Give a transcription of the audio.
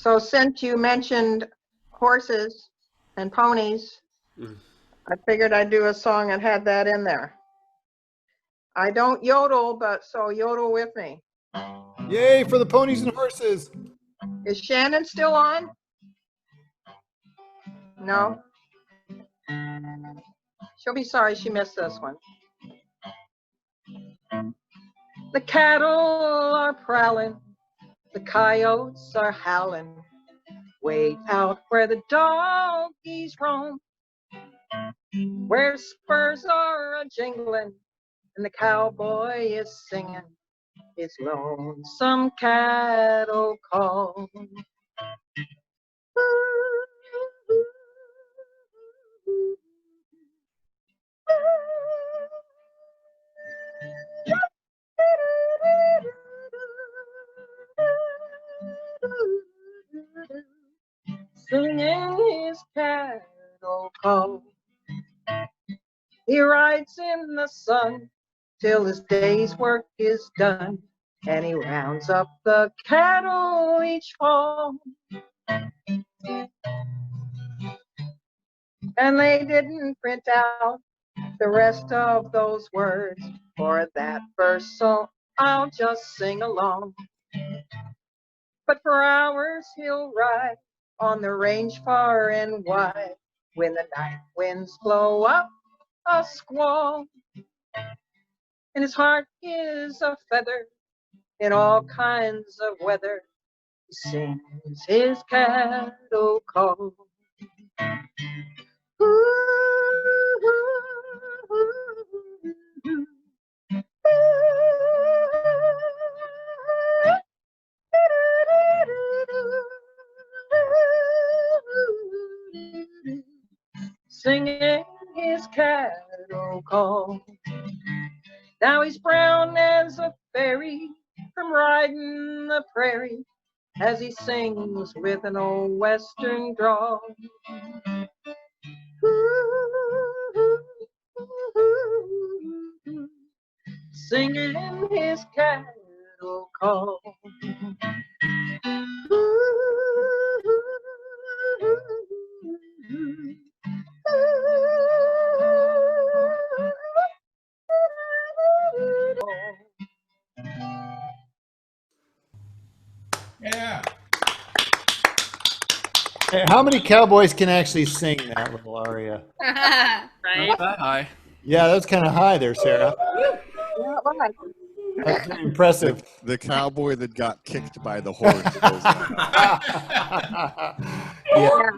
So since you mentioned horses and ponies, I figured I'd do a song that had that in there. I don't yodel, but so yodel with me. Yay for the ponies and horses. Is Shannon still on? No? She'll be sorry she missed this one. The cattle are prowling, the coyotes are howling, way out where the doggies roam, where spurs are a-jingling and the cowboy is singing his lonesome cattle call. Singing his cattle call. He rides in the sun till his day's work is done, and he rounds up the cattle each fall. And they didn't print out the rest of those words for that verse, so I'll just sing along. But for hours he'll ride on the range far and wide, when the night winds blow up a squall, and his heart is a feather in all kinds of weather. He sings his cattle call. Singing his cattle call. Now he's brown as a fairy from riding the prairie, as he sings with an old western drawl. Singing his cattle call. Yeah. Hey, how many cowboys can actually sing that little aria? Right? Not that high. Yeah, that's kind of high there, Sarah. Yeah, right. That's pretty impressive. The cowboy that got kicked by the horse. Yeah.